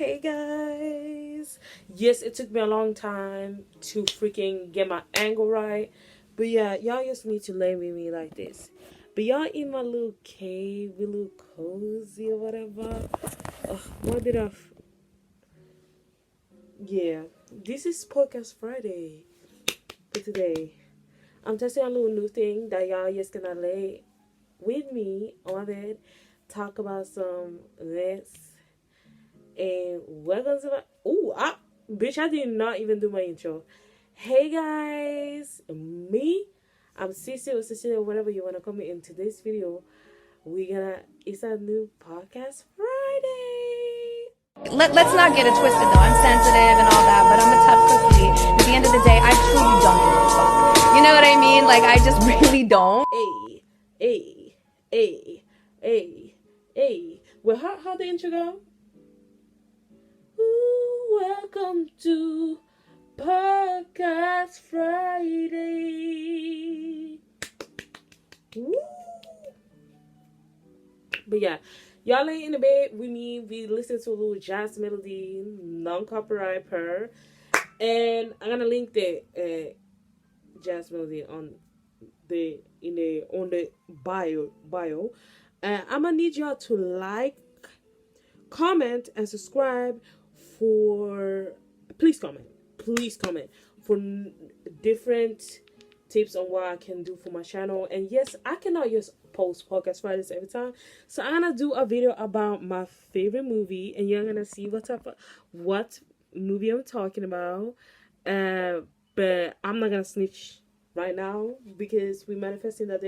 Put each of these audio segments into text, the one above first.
Hey guys! Yes, it took me a long time to freaking get my angle right. But yeah, y'all just need to lay with me like this. But y'all in my little cave, a little cozy or whatever. What did Yeah, this is Podcast Friday for today. I'm testing a little new thing that y'all just gonna lay with me on it. Talk about some this and welcome to my bitch, I did not even do my intro. Hey guys, I'm Cece or Cecilia, whatever you wanna call me. In today's video, it's a new podcast Friday. Let's not get it twisted though. I'm sensitive and all that, but I'm a tough cookie. At the end of the day, I truly don't give a fuck. You know what I mean? Like, I just really don't. Hey, hey, hey, hey, hey. Well, how the intro go? Ooh, welcome to Podcast Friday. Woo. But yeah, y'all ain't in the bed with me. We listen to a little jazz melody, non-copyright per, and I'm gonna link the jazz melody on the bio. I'm gonna need y'all to like, comment, and subscribe for. Please comment for different tips on what I can do for my channel. And yes, I cannot just post podcast Fridays every time, so I'm gonna do a video about my favorite movie, and you're gonna see what movie I'm talking about. But I'm not gonna snitch right now because we manifesting that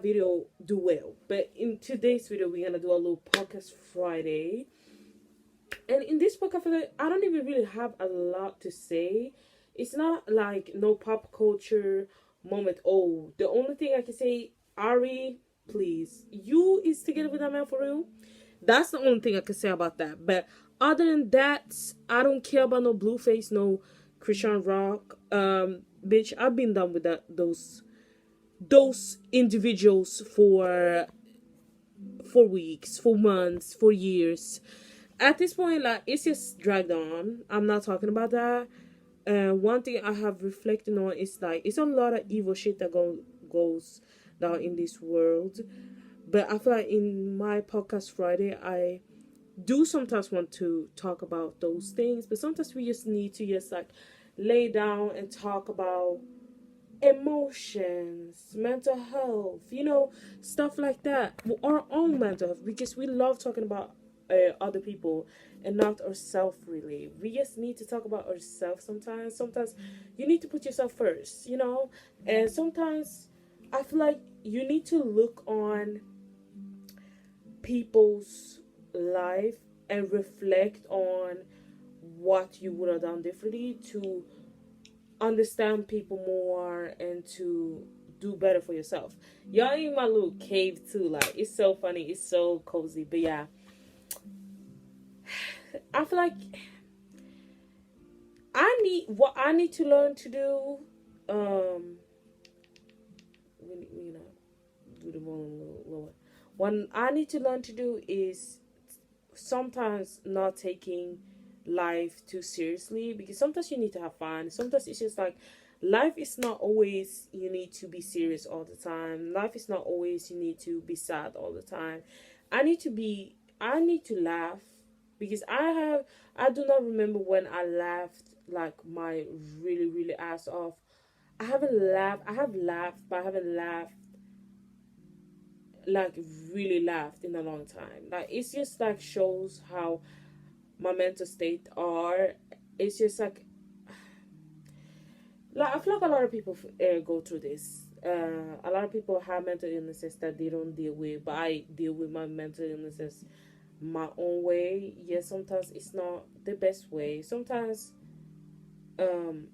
video do well. But in today's video, we're gonna do a little podcast Friday. And in this podcast, I don't even really have a lot to say. It's not like no pop culture moment. Oh, the only thing I can say, Ari, please, you is together with that man for real. That's the only thing I can say about that. But other than that, I don't care about no Blueface, no Christian Rock. Bitch, I've been done with those individuals for weeks, for months, for years. At this point, like, it's just dragged on. I'm not talking about that. One thing I have reflected on is like it's a lot of evil shit that goes down in this world. But I feel like in my podcast Friday, I do sometimes want to talk about those things, but sometimes we just need to just like lay down and talk about emotions, mental health, stuff like that. Our own mental health, because we love talking about other people and not ourselves. Really, we just need to talk about ourselves sometimes you need to put yourself first, and sometimes I feel like you need to look on people's life and reflect on what you would have done differently to understand people more and to do better for yourself. Y'all in my little cave too. Like, it's so funny, it's so cozy. But yeah, I feel like I need to learn to do. We do the volume a little lower. What I need to learn to do is sometimes not taking life too seriously, because sometimes you need to have fun. Sometimes it's just like life is not always you need to be serious all the time. Life is not always you need to be sad all the time. I need to laugh, because I do not remember when I laughed like my really really ass off. I have laughed, but I haven't laughed like really laughed in a long time. Like, it's just like shows how my mental state are. It's just like I feel like a lot of people go through this. A lot of people have mental illnesses that they don't deal with, but I deal with my mental illnesses my own way. Yes, sometimes it's not the best way. Um,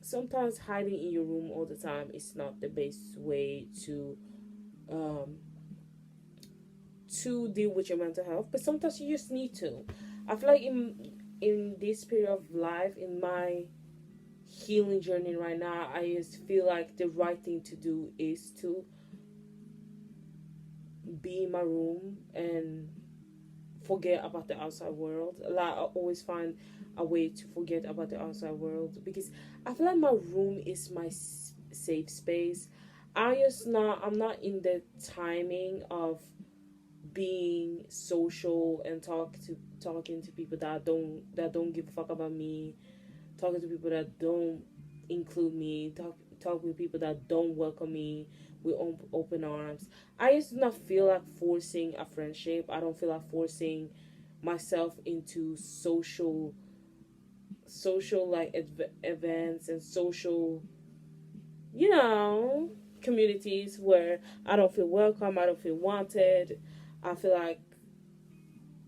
sometimes hiding in your room all the time is not the best way um to deal with your mental health. But sometimes you just need to. I feel like in this period of life, in my healing journey right now, I just feel like the right thing to do is to be in my room and forget about the outside world. Like, I always find a way to forget about the outside world because I feel like my room is my safe space. I'm not in the timing of being social and talking to people that don't give a fuck about me, talking to people that don't include me, talk with people that don't welcome me with open arms. I just do not feel like forcing a friendship. I don't feel like forcing myself into social like events and social, you know, communities where I don't feel welcome, I don't feel wanted. I feel like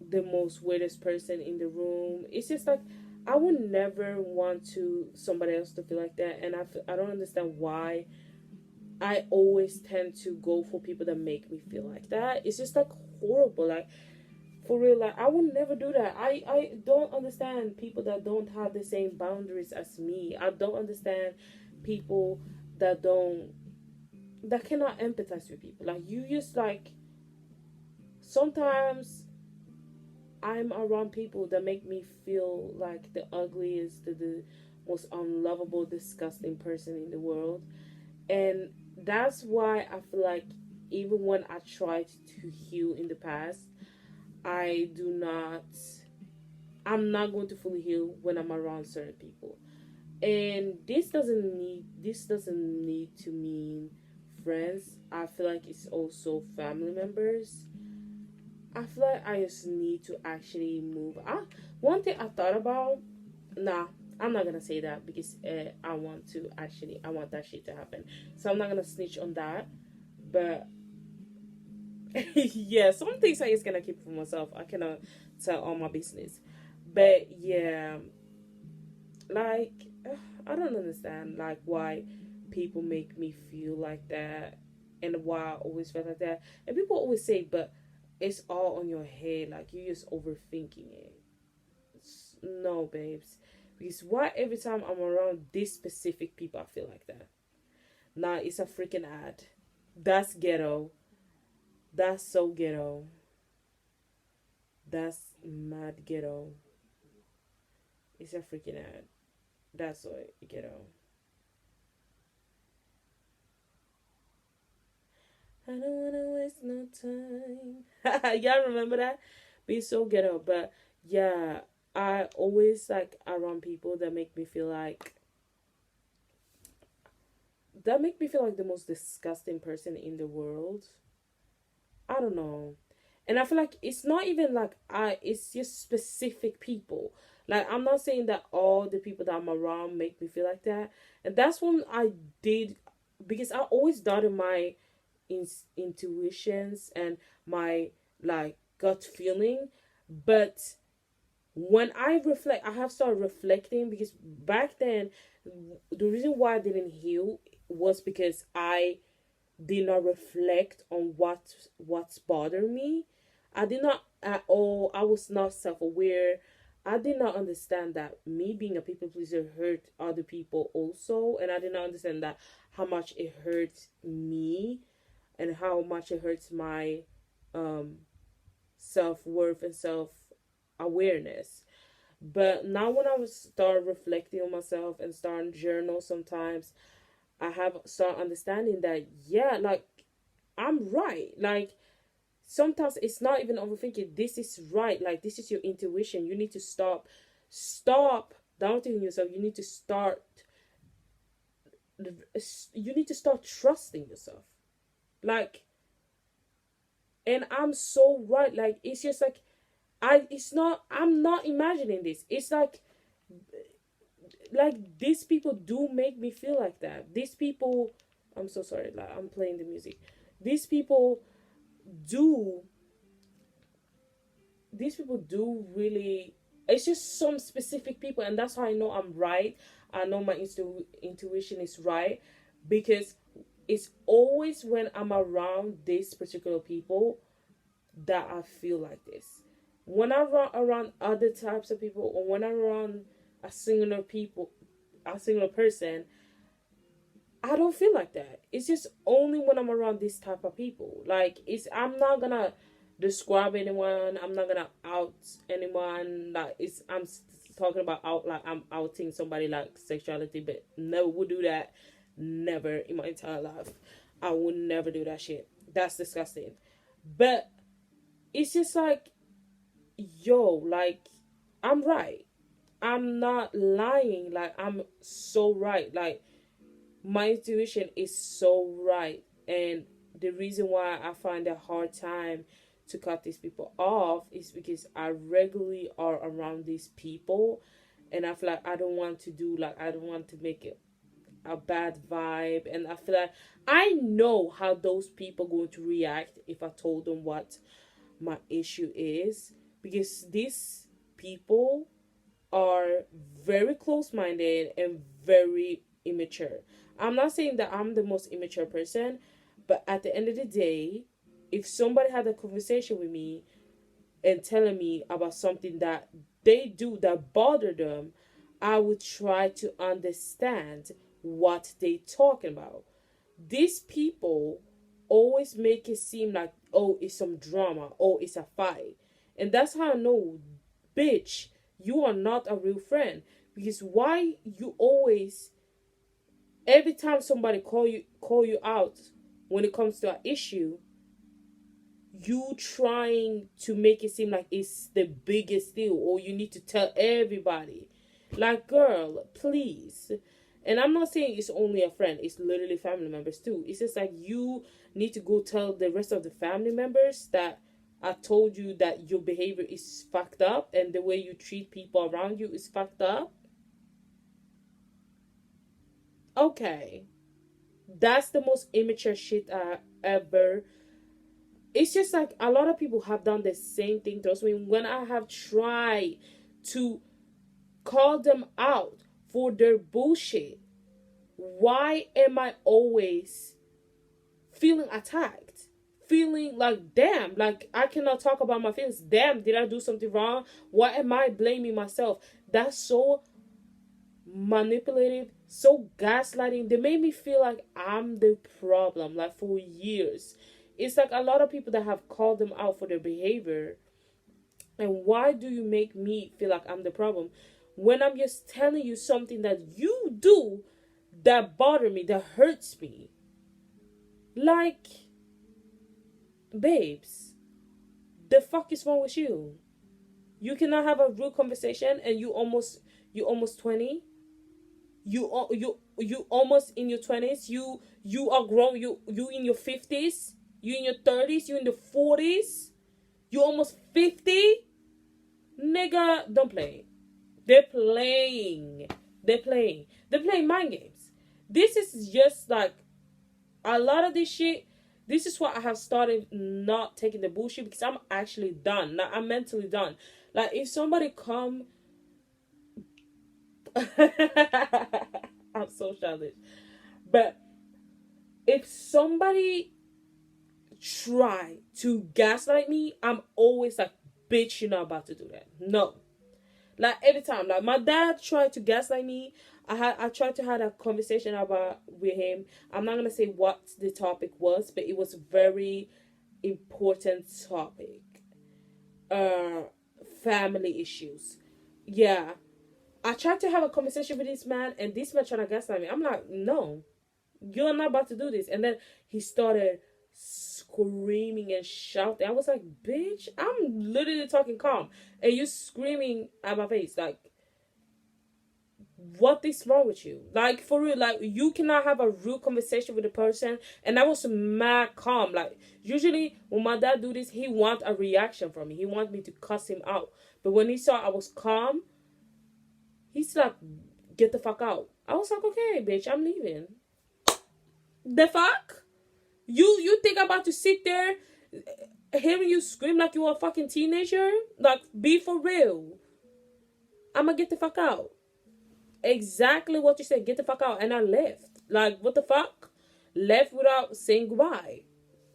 the most weirdest person in the room. It's just like I would never want to somebody else to feel like that, and I don't understand why I always tend to go for people that make me feel like that. It's just like horrible. Like, for real, like I would never do that. I don't understand people that don't have the same boundaries as me. I don't understand people that don't that cannot empathize with people. Like, you just like sometimes I'm around people that make me feel like the ugliest, the most unlovable, disgusting person in the world. And that's why I feel like even when I tried to heal in the past, I do not, I'm not going to fully heal when I'm around certain people. And this doesn't need to mean friends. I feel like it's also family members. I feel like I just need to actually move. One thing I thought about, nah, I'm not gonna say that because I want that shit to happen. So I'm not gonna snitch on that. But yeah, some things I just gonna keep for myself. I cannot tell all my business. But yeah, like I don't understand like why people make me feel like that and why I always feel like that. And people always say, but it's all on your head. Like, you just overthinking it. No, babes. Because why every time I'm around these specific people I feel like that? Nah, it's a freaking ad. That's ghetto. That's so ghetto. That's mad ghetto. It's a freaking ad. That's so ghetto. I don't wanna waste no time. Y'all remember that? Be so ghetto. But yeah, I always like around people that make me feel like the most disgusting person in the world. I don't know. And I feel like it's not even like it's just specific people. Like, I'm not saying that all the people that I'm around make me feel like that. And that's when I did, because I always doubted my intuitions and my like gut feeling. But when I reflect, I have started reflecting because back then, the reason why I didn't heal was because I did not reflect on what's bothering me. I did not at all. I was not self aware. I did not understand that me being a people pleaser hurt other people also, and I did not understand that how much it hurts me and how much it hurts my um self worth and self awareness. But now when I was start reflecting on myself and start journal sometimes, I have start understanding that yeah, like I'm right. Like, sometimes it's not even overthinking. This is right. Like, this is your intuition. You need to stop doubting yourself. You need to start trusting yourself. Like, and I'm so right. Like, it's just like I'm not imagining this. It's like these people do make me feel like that. These people, I'm so sorry, like I'm playing the music. These people do these people do really, it's just some specific people, and that's how I know I'm right. I know my intuition is right because it's always when I'm around these particular people that I feel like this. When I'm around other types of people, or when I'm around a singular people, a singular person, I don't feel like that. It's just only when I'm around this type of people. Like, I'm not gonna describe anyone. I'm not gonna out anyone. Like I'm talking about out, like I'm outing somebody like sexuality, but never would do that. Never in my entire life. I would never do that shit. That's disgusting. But it's just like, yo, like, I'm right. I'm not lying. Like, I'm so right. Like, my intuition is so right. And the reason why I find a hard time to cut these people off is because I regularly are around these people, and I feel like I don't want to make it a bad vibe, and I feel like I know how those people going to react if I told them what my issue is, because these people are very close minded and very immature. I'm not saying that I'm the most immature person, but at the end of the day, if somebody had a conversation with me and telling me about something that they do that bother them, I would try to understand what they talking about. These people always make it seem like, oh, it's some drama, oh, it's a fight. And that's how I know, bitch, you are not a real friend. Because why you always, every time somebody call you out when it comes to an issue, you trying to make it seem like it's the biggest deal, or you need to tell everybody. Like, girl, please. And I'm not saying it's only a friend, it's literally family members too. It's just like you need to go tell the rest of the family members that I told you that your behavior is fucked up and the way you treat people around you is fucked up. Okay. That's the most immature shit I ever. It's just like a lot of people have done the same thing to us. When I have tried to call them out for their bullshit, why am I always feeling attacked? Feeling like, damn, like I cannot talk about my feelings. Damn, did I do something wrong? Why am I blaming myself? That's so manipulative, so gaslighting. They made me feel like I'm the problem, like for years. It's like a lot of people that have called them out for their behavior. And why do you make me feel like I'm the problem when I'm just telling you something that you do that bother me, that hurts me? Like, babes, the fuck is wrong with you? You cannot have a real conversation, and you almost 20. You almost in your 20s. You are grown. You in your 50s. You in your 30s. You in the 40s. You almost 50. Nigga, don't play. They're playing. They're playing. They're playing mind games. This is just like a lot of this shit. This is why I have started not taking the bullshit, because I'm actually done. Like, I'm mentally done. Like, if somebody come I'm so childish. But if somebody try to gaslight me, I'm always like, bitch, you're not about to do that. No. Like, every time. Like, my dad tried to gaslight me. I tried to have a conversation about with him. I'm not gonna say what the topic was, but it was a very important topic. Uh Family issues. Yeah. I tried to have a conversation with this man, and this man trying to gaslight me. I'm like, no, you're not about to do this. And then he started screaming and shouting. I was like, bitch, I'm literally talking calm, and you screaming at my face. Like, what is wrong with you? Like, for real, like, you cannot have a real conversation with a person. And I was mad calm. Like, usually when my dad do this, he want a reaction from me. He want me to cuss him out. But when he saw I was calm, he's like, get the fuck out. I was like, okay, bitch, I'm leaving. The fuck? You think I'm about to sit there hearing you scream like you are a fucking teenager? Like, be for real. I'ma get the fuck out. Exactly what you said. Get the fuck out. And I left. Like, what the fuck? Left without saying goodbye.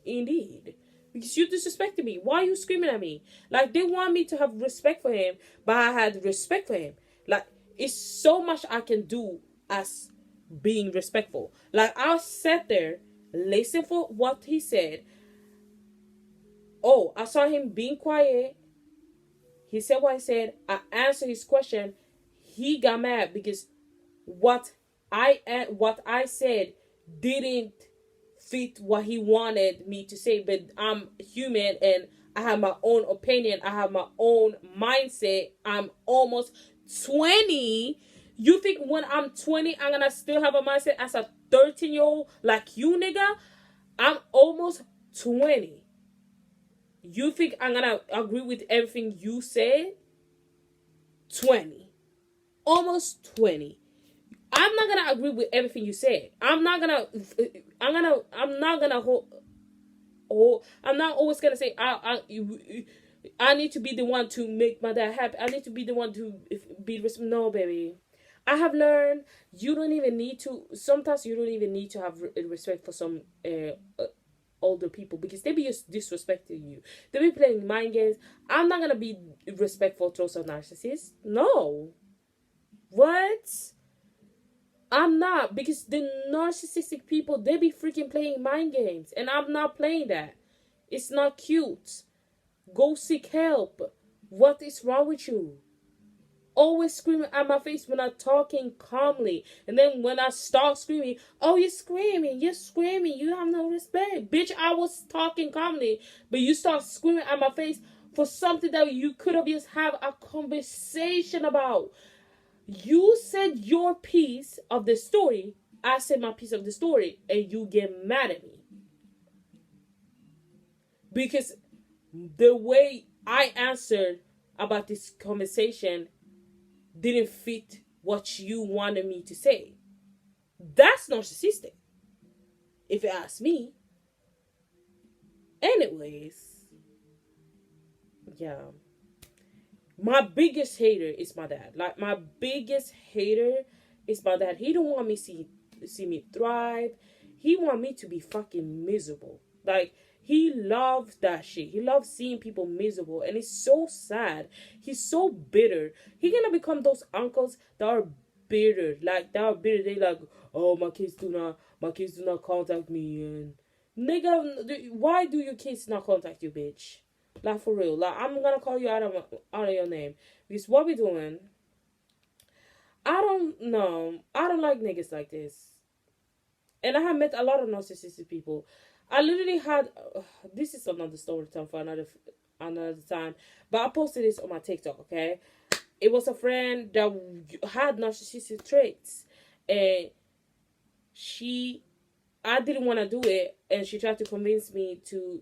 Indeed. Because you disrespected me. Why are you screaming at me? Like, they want me to have respect for him, but I had respect for him. Like, it's so much I can do as being respectful. Like, I'll sit there, listen for what he said, Oh, I saw him being quiet. He said what I said. I answered his question. He got mad because what I said didn't fit what he wanted me to say. But I'm human and I have my own opinion. I have my own mindset. I'm almost 20. You think when I'm 20, I'm gonna still have a mindset as a 13-year-old like you, nigga? I'm almost 20. You think I'm gonna agree with everything you said? 20. Almost 20. I'm not gonna agree with everything you said. I'm not gonna I'm not always gonna say I need to be the one to make my dad happy. I need to be the one to be no, baby. I have learned you don't even need to. Sometimes you don't even need to have respect for some older people because they be just disrespecting you. They be playing mind games. I'm not gonna be respectful towards a narcissist. No, what? I'm not, because the narcissistic people, they be freaking playing mind games, and I'm not playing that. It's not cute. Go seek help. What is wrong with you? Always screaming at my face when I'm talking calmly. And then when I start screaming, oh, you're screaming, you have no respect. Bitch, I was talking calmly, but you start screaming at my face for something that you could have just have a conversation about. You said your piece of the story, I said my piece of the story, and you get mad at me. Because the way I answered about this conversation didn't fit what you wanted me to say. That's narcissistic, if you ask me. Anyways, yeah. My biggest hater is my dad. Like, my biggest hater is my dad. He don't want me see me thrive. He want me to be fucking miserable. Like, he loves that shit. He loves seeing people miserable, and it's so sad. He's so bitter. He gonna become those uncles that are bitter. Like, that are bitter. They like, oh, my kids do not contact me, and nigga, why do your kids not contact you, bitch? Like, for real. Like, I'm gonna call you out of your name. Because what we doing, I don't know. I don't like niggas like this. And I have met a lot of narcissistic people. I literally had this is another story time for another time. But I posted this on my TikTok, okay? It was a friend that had narcissistic traits, and she I didn't want to do it, and she tried to convince me to.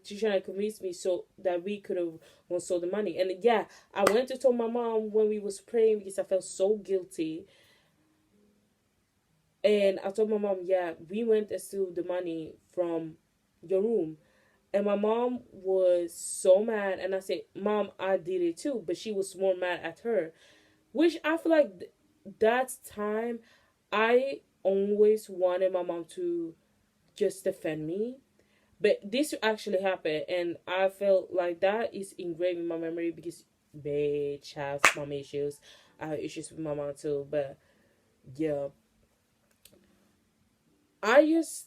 She tried to convince me so that we could have sold the money. And yeah, I went to tell my mom when we was praying because I felt so guilty. And I told my mom, yeah, we went and stole the money from your room. And my mom was so mad. And I said, Mom, I did it too. But she was more mad at her. Which I feel like that time I always wanted my mom to just defend me. But this actually happened, and I felt like that is engraved in my memory because, bitch, I have mom issues. I have issues with my mom too. But yeah, I just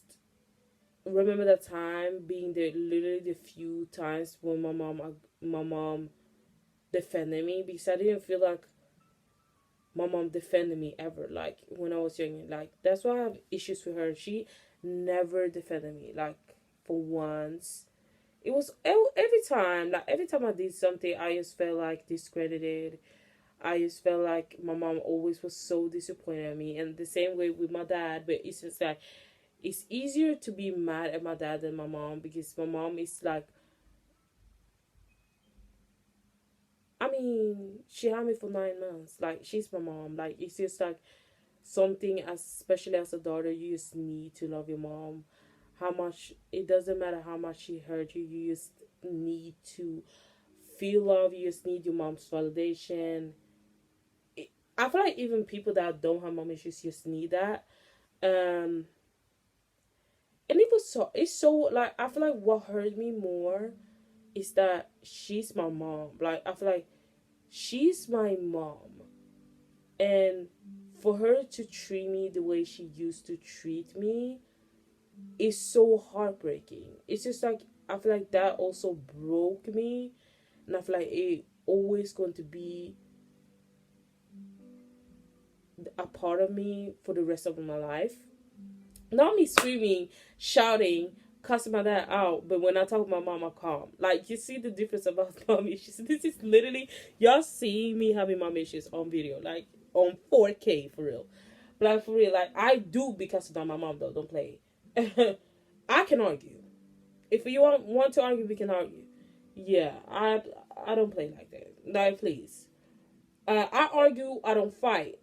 remember that time being there. Literally, the few times when my mom defended me, because I didn't feel like my mom defended me ever. Like, when I was young, like, that's why I have issues with her. She never defended me. Like, for once, it was every time I did something, I just felt like discredited. I just felt like my mom always was so disappointed in me, and the same way with my dad. But it's just like, it's easier to be mad at my dad than my mom, because my mom is like, I mean, she had me for 9 months. Like, she's my mom. Like, it's just like something, especially as a daughter, you just need to love your mom. How much, it doesn't matter how much she hurt you, you just need to feel love. You just need your mom's validation. I feel like even people that don't have mom issues just need that. Um, and it's so, like, I feel like what hurt me more is that she's my mom. Like, I feel like she's my mom, and for her to treat me the way she used to treat me is so heartbreaking. It's just like, I feel like that also broke me, and I feel like it always going to be a part of me for the rest of my life. Not me screaming, shouting, cussing my dad out, but when I talk to my mom, I'm calm. Like, you see the difference about mom issues. This is literally, y'all see me having mom issues on video, like, on 4K, for real. But, like, for real, like, I do because of my mom, though. Don't play. I can argue. If you want to argue, we can argue. Yeah, I don't play like that. Like, please. I argue, I don't fight.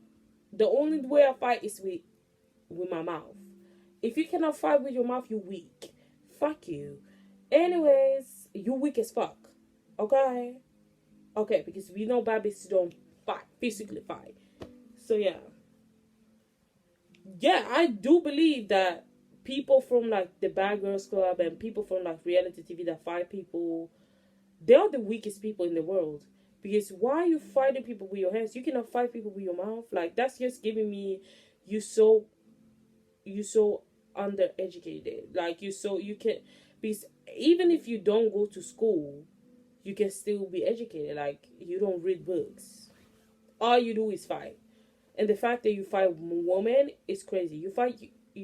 The only way I fight is with my mouth. If you cannot fight with your mouth, you weak. Fuck you. Anyways, you weak as fuck. Okay? Okay, because we know bad bitches don't fight, physically fight. So yeah. Yeah, I do believe that people from like the Bad Girls Club and people from like reality TV that fight people, they're the weakest people in the world. Because why are you fighting people with your hands? You cannot fight people with your mouth. Like, that's just giving me you so undereducated. Like, you can, because even if you don't go to school, you can still be educated. Like, you don't read books, all you do is fight. And the fact that you fight woman is crazy. You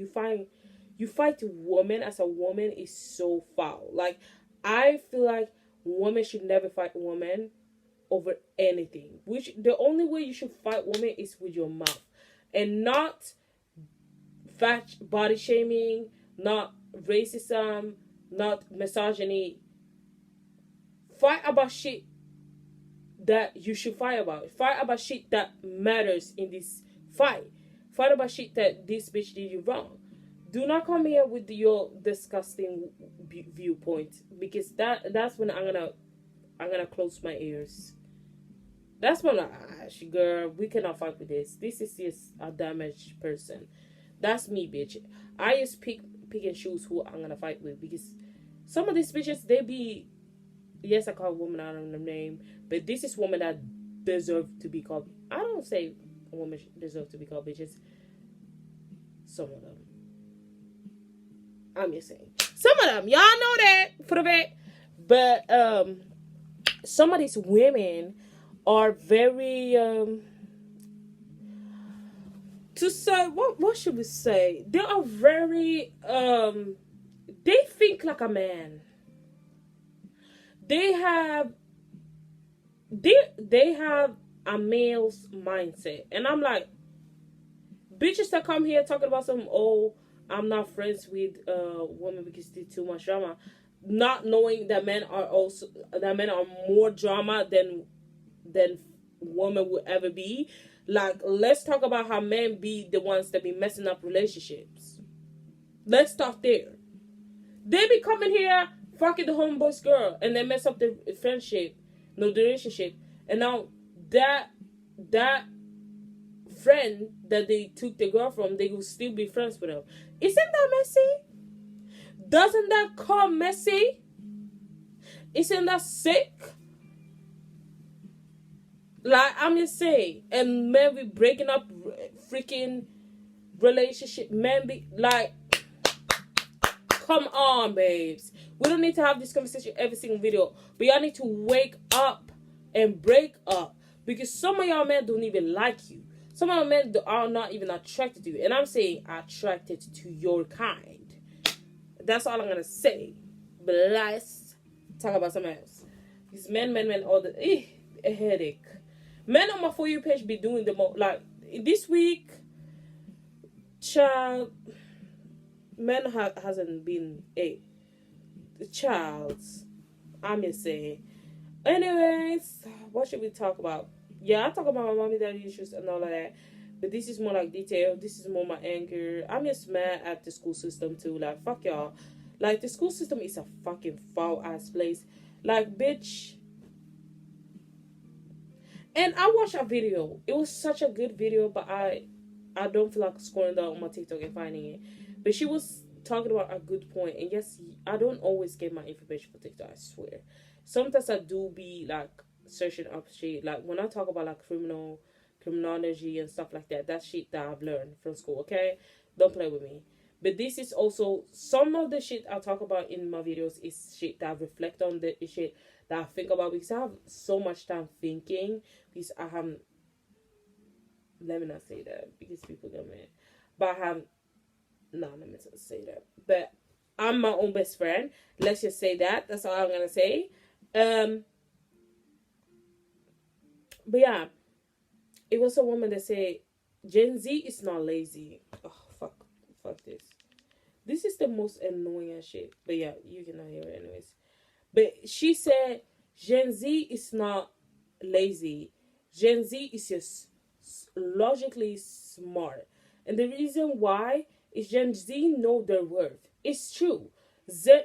fight woman as a woman is so foul. Like, I feel like women should never fight women over anything. Which the only way you should fight women is with your mouth, and not fat body shaming, not racism, not misogyny. Fight about shit that you should fight about. Fight about shit that matters in this fight. Fight about shit that this bitch did you wrong. Do not come here with your disgusting viewpoint, because that's when I'm gonna close my ears. That's when girl, we cannot fight with this. This is just a damaged person. That's me, bitch. I just pick and choose who I'm gonna fight with, because some of these bitches, they be, yes, I call a woman out on the name, but this is woman that deserve to be called. I don't say a woman deserve to be called bitches. Some of them. I'm just saying. Some of them, y'all know that for the fact. But some of these women are very to say, what should we say? They are very they think like a man. They have a male's mindset. And I'm like, bitches that come here talking about some, oh, I'm not friends with women because they too much drama, not knowing that men are more drama than women will ever be. Like, let's talk about how men be the ones that be messing up relationships. Let's start there. They be coming here fucking the homeboy's girl, and they mess up the friendship, no, the relationship, and now that friend that they took the girl from, they will still be friends with her. Isn't that messy? Doesn't that come messy? Isn't that sick? Like, I'm just saying. And men be breaking up freaking relationship. Men be like, come on, babes. We don't need to have this conversation every single video, but y'all need to wake up and break up, because some of y'all men don't even like you. Some of y'all men are not even attracted to you. And I'm saying attracted to your kind. That's all I'm going to say. But let's talk about something else. These men, all the... a headache. Men on my For You page be doing the most... Like, this week, child... Men hasn't been a child. I'm just saying. Anyways, what should we talk about? Yeah, I talk about my mommy daddy issues and all of that, but this is more like detail. This is more my anger. I'm just mad at the school system too. Like, fuck y'all. Like, the school system is a fucking foul ass place. Like, bitch. And I watched a video. It was such a good video, but I don't feel like scrolling down on my TikTok and finding it. But she was talking about a good point. And yes, I don't always get my information from TikTok, I swear. Sometimes I do be like searching up shit. Like, when I talk about like criminology and stuff like that, that's shit that I've learned from school, okay? Don't play with me. But this is also some of the shit I talk about in my videos is shit that I reflect on, the shit that I think about, because I have so much time thinking, because I have, let me not say that because people get mad, but I have, no, let me not say that, but I'm my own best friend. Let's just say that. That's all I'm gonna say. But yeah, it was a woman that said Gen Z is not lazy. Oh fuck this. This is the most annoying shit. But yeah, you cannot hear it anyways. But she said Gen Z is not lazy. Gen Z is just logically smart. And the reason why is Gen Z know their worth. It's true.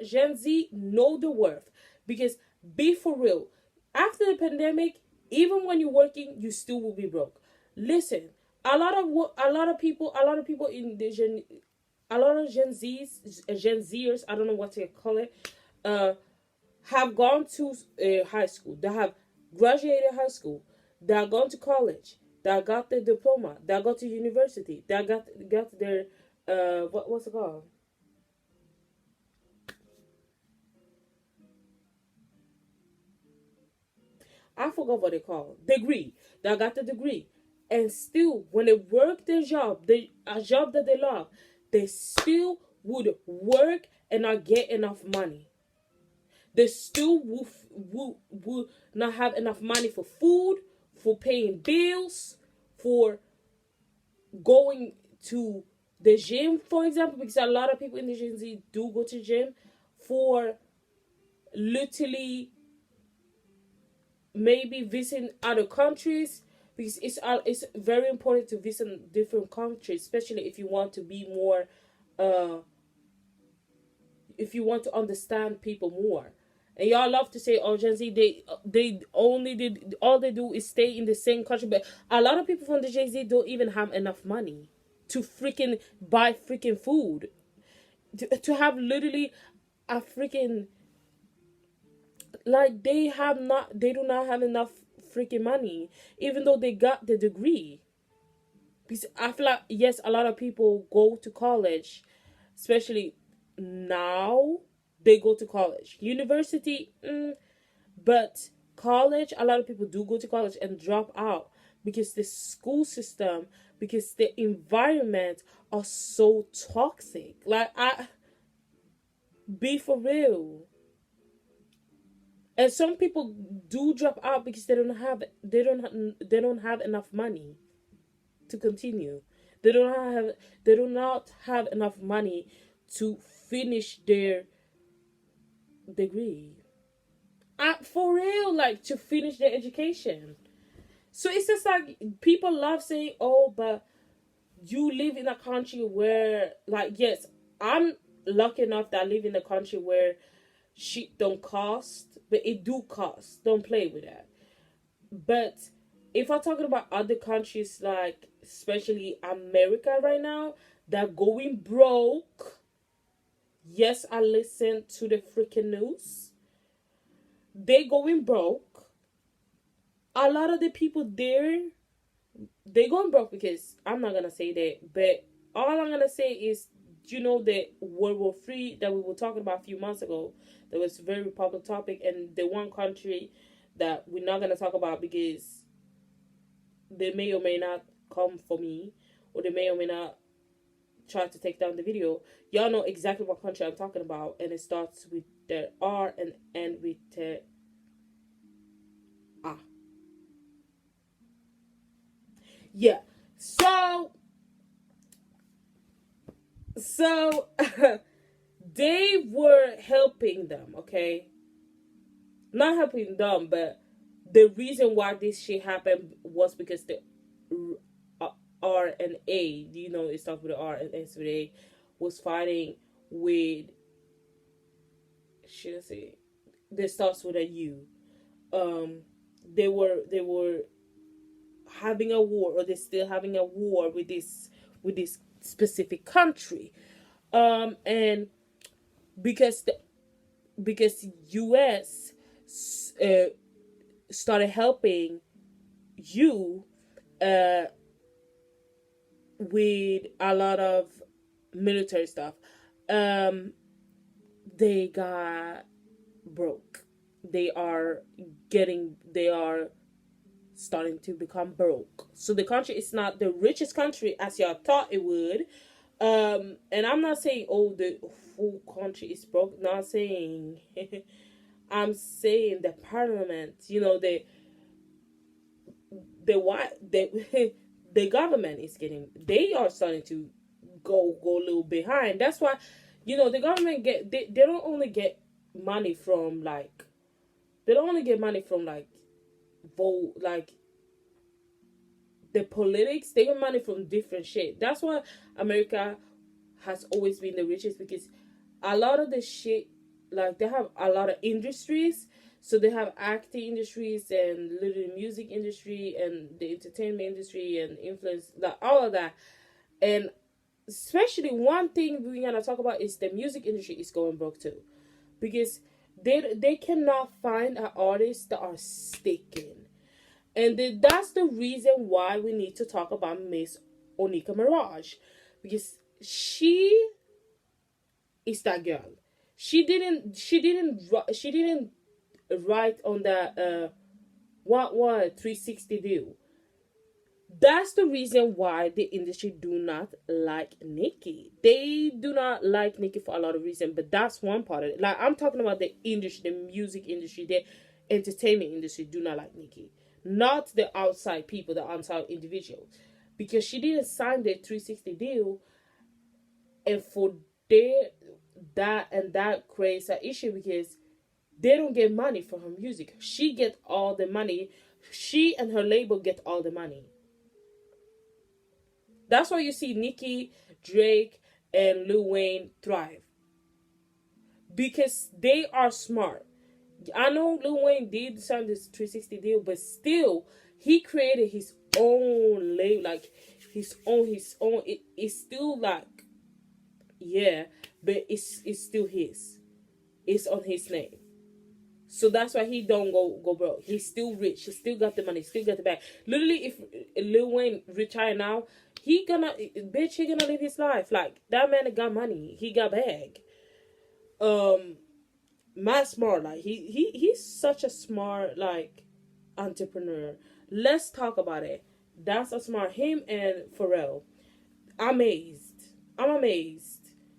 Gen Z know the worth. Because be for real, after the pandemic, even when you're working, you still will be broke. Listen, a lot of people in the a lot of Gen Zers, I don't know what to call it, have gone to high school, that have graduated high school, that have gone to college, that got their diploma, that got to university, that got their what's it called? I forgot what they call degree. That got the degree, and still when they work their job, a job that they love, they still would work and not get enough money. They still will not have enough money for food, for paying bills, for going to the gym, for example, because a lot of people in the Gen Z do go to the gym, for literally maybe visiting other countries, because it's very important to visit different countries, especially if you want to be more, if you want to understand people more. And y'all love to say, "Oh, Gen Z, they only did all they do is stay in the same country." But a lot of people from the Gen Z don't even have enough money to freaking buy freaking food, to have literally a freaking, like, they do not have enough freaking money, even though they got the degree. Because I feel like, yes, a lot of people go to college, especially now. They go to college, university, but college, a lot of people do go to college and drop out because the school system, because the environment are so toxic. Like, I be for real. And some people do drop out because they don't have enough money to continue. They do not have enough money to finish their degree. For real, like, to finish their education. So it's just like people love saying, "Oh, but you live in a country where," like, yes, I'm lucky enough that I live in a country where shit don't cost, but it do cost. Don't play with that. But if I'm talking about other countries, like especially America right now, that going broke. Yes, I listen to the freaking news. They going broke. A lot of the people there, they going broke because I'm not gonna say that, but all I'm gonna say is, the World War III that we were talking about a few months ago, that was a very public topic, and the one country that we're not gonna talk about because they may or may not come for me, or they may or may not try to take down the video. Y'all know exactly what country I'm talking about, and it starts with the R and end with the A. Yeah. So they were helping them, okay? Not helping them, but the reason why this shit happened was because the R and A, it starts with the R and ends with A, was fighting with, should I say, this starts with a U. They were having a war, or they're still having a war with this specific country, and because US started helping you with a lot of military stuff. Um, they got broke. They are starting to become broke. So the country is not the richest country as y'all thought it would. And I'm not saying the whole country is broke. Not saying. I'm saying the parliament. The the government is getting. They are starting to go a little behind. That's why, the government they don't only get money from like they don't only get money from like vote like the politics. They get money from different shit. That's why America has always been the richest, because a lot of the shit, like, they have a lot of industries. So they have acting industries and literally music industry and the entertainment industry and influence, like all of that. And especially one thing we're gonna talk about is the music industry is going broke too, because they cannot find artists that are sticking. And that's the reason why we need to talk about Miss Onika Mirage, because she is that girl. She didn't write on that what 360 deal. That's the reason why the industry do not like Nicki. They do not like Nicki for a lot of reasons, but that's one part of it. Like, I'm talking about the industry, the music industry, the entertainment industry do not like Nicki. Not the outside people, the outside individuals. Because she didn't sign the 360 deal, and for their that creates an issue, because they don't get money for her music. She get all the money. She and her label get all the money. That's why you see Nicki, Drake, and Lil Wayne thrive. Because they are smart. I know Lil Wayne did sign this 360 deal, but still, he created his own label, like his own. It's still like, yeah, but it's still his. It's on his name. So that's why he don't go broke. He's still rich. He still got the money. Still got the bag. Literally, if Lil Wayne retire now, he gonna live his life. Like, that man got money. He got bag. Matt Smart, like, he's such a smart, like, entrepreneur. Let's talk about it. That's a smart him and Pharrell. I'm amazed.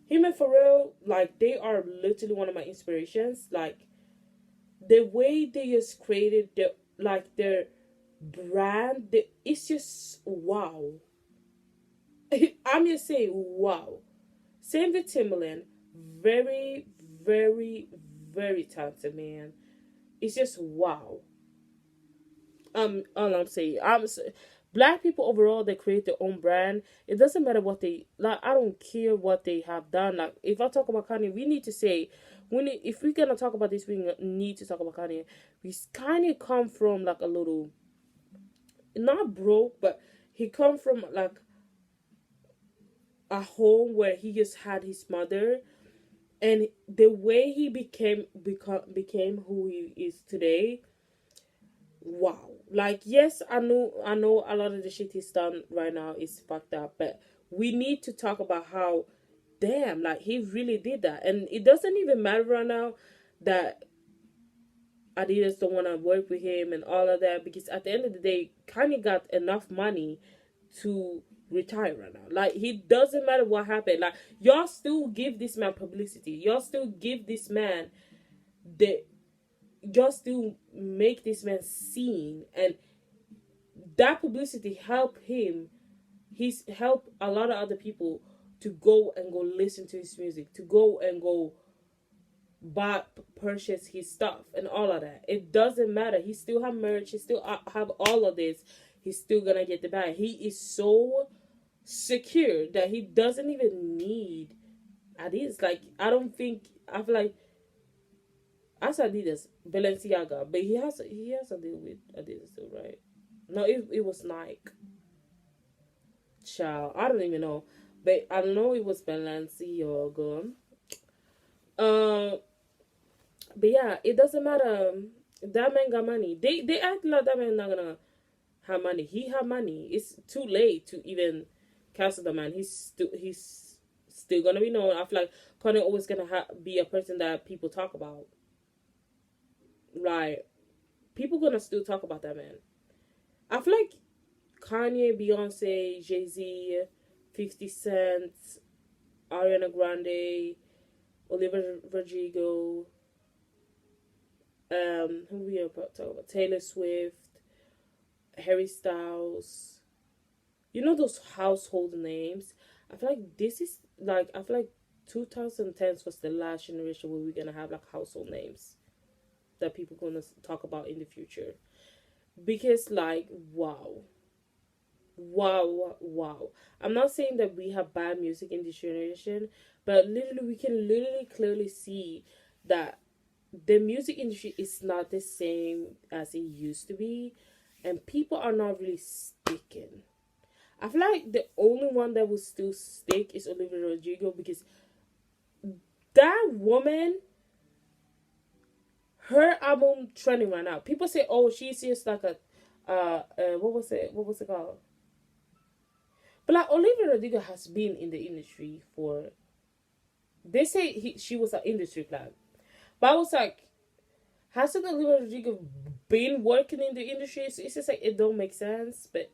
Him and Pharrell, like, they are literally one of my inspirations. Like, the way they just created their brand, it's just wow. I'm just saying wow. Same with Timbaland, very, very, very talented man. It's just wow. All I'm saying, black people overall, they create their own brand. It doesn't matter what they like. I don't care what they have done. Like, if I talk about Kanye, we need to say, if we're gonna talk about this, we need to talk about Kanye. We Kanye come from like a little, not broke, but he come from like a home where he just had his mother, and the way he became who he is today. Wow. Like, yes, I know a lot of the shit he's done right now is fucked up, but we need to talk about how, damn, like, he really did that. And it doesn't even matter right now that Adidas don't want to work with him and all of that, because at the end of the day, Kanye got enough money to retire right now. Like, he doesn't matter what happened. Like, y'all still give this man publicity. Y'all still give this man the y'all still make this man seen, and that publicity help him. He's helped a lot of other people to go listen to his music, to go buy, purchase his stuff and all of that. It doesn't matter. He still have merch. He still have all of this. He's still gonna get the bag. He is so secure that he doesn't even need Adidas. Like, I feel like, as Adidas, Balenciaga, but he has a deal with Adidas too, right? No, it was Nike. Child, I don't even know, but I know it was Balenciaga. Um, but yeah, it doesn't matter. That man got money. They act like that man not gonna have money. He have money. It's too late to even cancel the man. He's still gonna be known. I feel like Kanye always gonna be a person that people talk about. Like, people gonna still talk about that man. I feel like Kanye, Beyonce, Jay-Z, 50 Cent, Ariana Grande, Olivia Rodrigo, who we are talking about? Taylor Swift, Harry Styles. You know those household names? I feel like this is like, I feel like 2010s was the last generation where we're gonna have like household names that people gonna talk about in the future. Because like, wow. I'm not saying that we have bad music in this generation, but literally we can literally clearly see that the music industry is not the same as it used to be, and people are not really sticking. I feel like the only one that will still stick is Olivia Rodrigo, because that woman, her album trending right now. People say, "Oh, she's just like a, what was it? What was it called?" But like Olivia Rodrigo has been in the industry for. They say she was an industry plant, but I was like, hasn't Olivia Rodrigo been working in the industry? So it's just like it don't make sense. But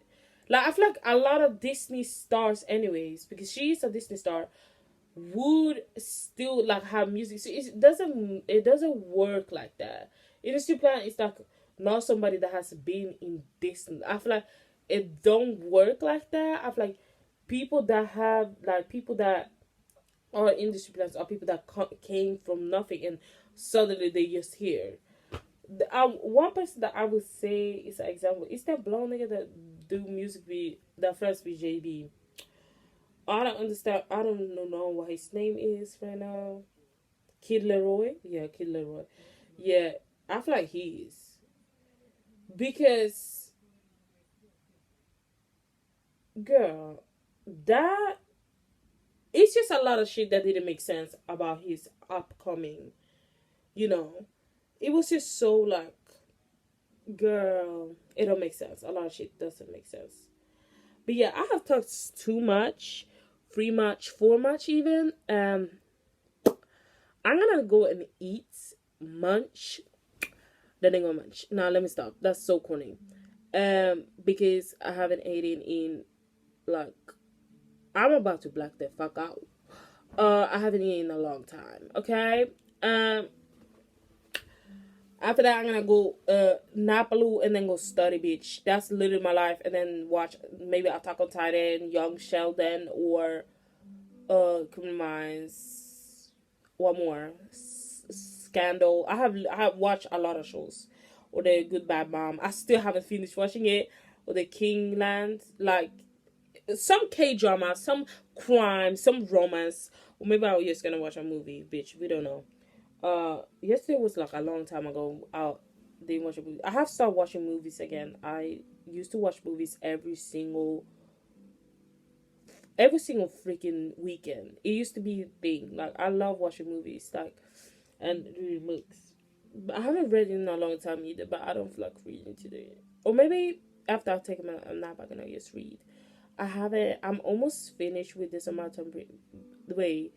like I feel like a lot of Disney stars, anyways, because she is a Disney star, would still like have music. So it doesn't work like that. Industry plant is like not somebody that has been in Disney. I feel like it don't work like that. I feel like people that are industry plants are people that came from nothing and suddenly they just here. One person that I would say is an example is that blonde nigga that do music with that friends with JB. I don't understand. I don't know what his name is right now. Kid Leroy. Yeah, Kid Leroy. Yeah, I feel like he is, because girl, that it's just a lot of shit that didn't make sense about his upcoming. You know, it was just so like, girl, it don't make sense. A lot of shit doesn't make sense. But yeah, I have talked too much, three much, four much even. I'm gonna go and eat, munch. Then I'm gonna munch. Now let me stop. That's so corny. Because I haven't eaten in like, I'm about to black the fuck out. I haven't eaten in a long time. Okay. After that, I'm gonna go Napalu and then go study, bitch. That's literally my life. And then watch maybe Attack on Titan, Young Sheldon, or Criminal Minds. One more, Scandal. I have watched a lot of shows, or the Good Bad Mom. I still haven't finished watching it, or the Kingland. Like some K drama, some crime, some romance, or maybe I was just gonna watch a movie, bitch. We don't know. Yesterday was like a long time ago. I didn't watch a movie. I have started watching movies again. I used to watch movies every single freaking weekend. It used to be a thing. Like I love watching movies, like, and reading books. But I haven't read in a long time either. But I don't feel like reading today. Or maybe after I take a nap, I'm gonna just read. I haven't. I'm almost finished with this amount of the way.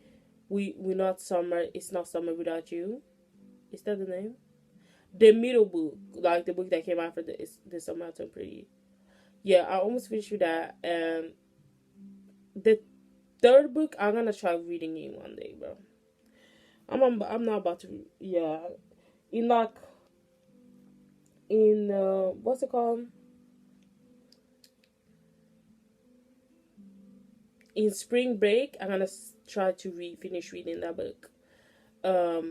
We not summer. It's not summer without you. Is that the name? The middle book, like the book that came after the summer turned pretty. Yeah, I almost finished with that. The third book I'm gonna try reading it one day, bro. I'm not about to. Yeah, in like in what's it called? In spring break, I'm gonna try to finish reading that book. But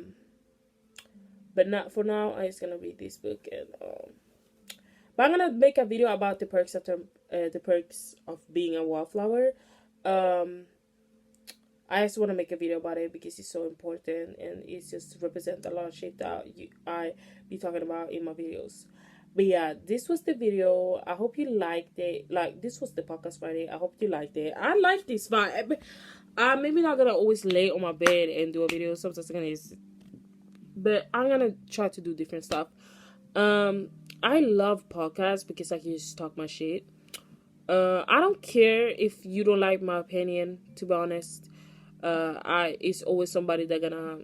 not for now. I'm just gonna read this book, and but I'm gonna make a video about the perks of being a wallflower. I just want to make a video about it because it's so important, and it's just represent a lot of shit that I be talking about in my videos. But yeah, this was the video. I hope you liked it. Like, this was the podcast Friday. I hope you liked it. I like this vibe. I'm maybe not gonna always lay on my bed and do a video. Sometimes I'm gonna but I'm gonna try to do different stuff. I love podcasts because I can just talk my shit. I don't care if you don't like my opinion, to be honest. It's always somebody that gonna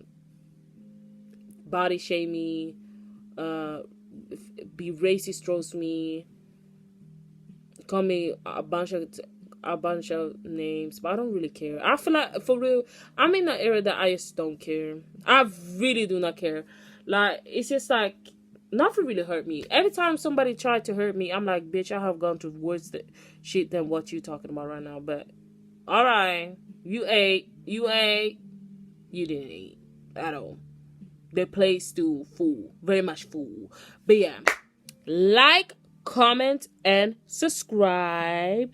body shame me, uh, be racist towards me, call me a bunch of names, but I don't really care. I feel like, for real, I'm in an era that I just don't care. I really do not care. Like, it's just like, nothing really hurt me. Every time somebody tried to hurt me, I'm like, bitch, I have gone through worse shit than what you talking about right now. But all right, you didn't eat at all. The place to fool, very much fool. But yeah, like, comment, and subscribe.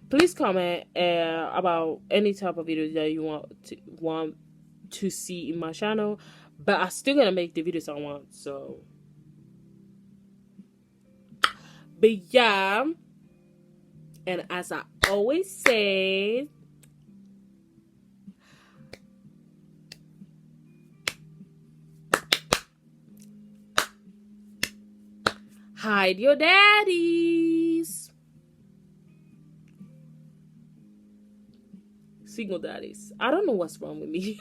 Please comment about any type of video that you want to see in my channel, but I'm still gonna make the videos I want. So, but yeah, and as I always say, hide your daddies. Single daddies. I don't know what's wrong with me.